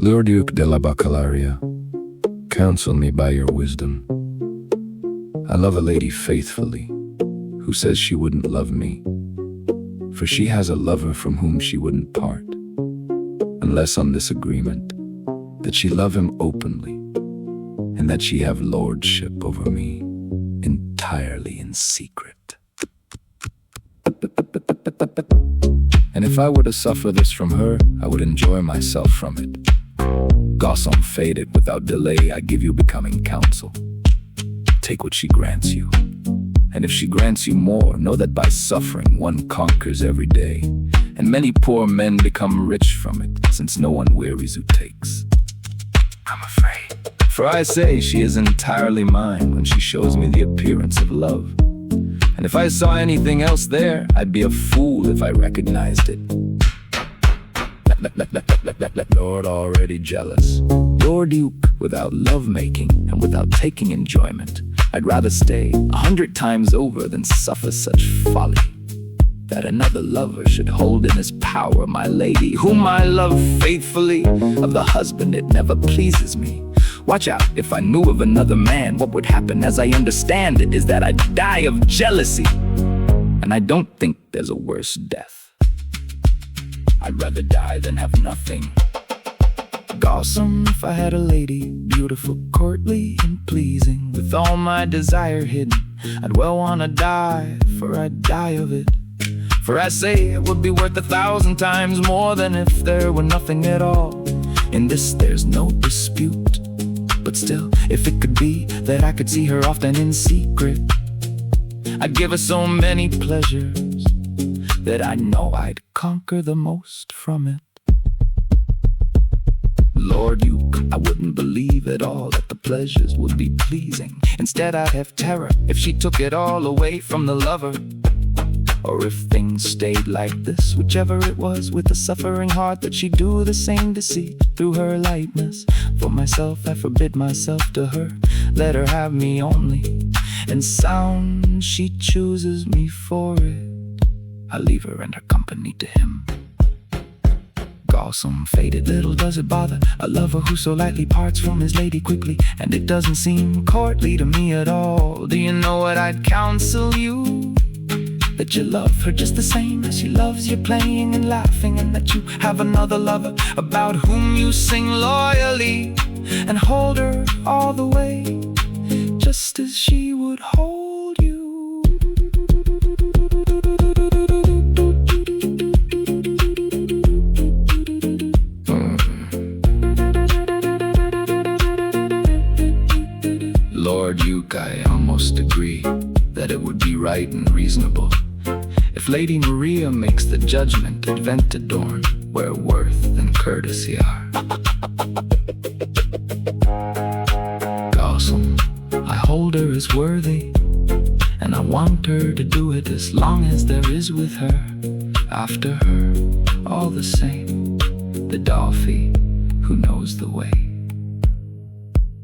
Lord Duke de la Bacalaria, counsel me by your wisdom. I love a lady faithfully, who says she wouldn't love me, for she has a lover from whom she wouldn't part, unless on this agreement, that she love him openly, and that she have lordship over me, entirely in secret. And if I were to suffer this from her, I would enjoy myself from it. GAUCELM FAIDIT, without delay, I give you becoming counsel. Take what she grants you, and if she grants you more, know that by suffering one conquers every day, and many poor men become rich from it, since no one wearies who takes. I'm afraid, for I say she is entirely mine when she shows me the appearance of love. And if I saw anything else there, I'd be a fool if I recognized it. Lord already jealous, Lord Duke without love-making and without taking enjoyment, I'd rather stay 100 times over than suffer such folly, that another lover should hold in his power my lady, whom I love faithfully. Of the husband it never pleases me. Watch out, if I knew of another man, what would happen, as I understand it, is that I'd die of jealousy. And I don't think there's a worse death. I'd rather die than have nothing. GAUCELM, if I had a lady, beautiful, courtly, and pleasing, with all my desire hidden, I'd well wanna die, for I'd die of it. For I say it would be worth 1,000 times more than if there were nothing at all. In this there's no dispute. But still, if it could be that I could see her often in secret, I'd give her so many pleasures that I know I'd conquer the most from it. Lord Duke, I wouldn't believe at all that the pleasures would be pleasing. Instead, I'd have terror if she took it all away from the lover. Or if things stayed like this, whichever it was, with a suffering heart, that she'd do the same deceit through her lightness. For myself, I forbid myself to her. Let her have me only, and sound she chooses me for it, I leave her and her company to him. GAUCELM FAIDIT, little does it bother a lover who so lightly parts from his lady quickly, and it doesn't seem courtly to me at all. Do you know what I'd counsel you? That you love her just the same as she loves you, playing and laughing, and that you have another lover about whom you sing loyally, and hold her all the way, just as she would hold you. Lord Duke, I almost agree that it would be right and reasonable if Lady Maria makes the judgment at Ventadorn, where worth and courtesy are. GAUCELM, I hold her as worthy, and I want her to do it as long as there is with her, after her, all the same, the Dolphy who knows the way,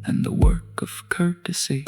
and the work of courtesy.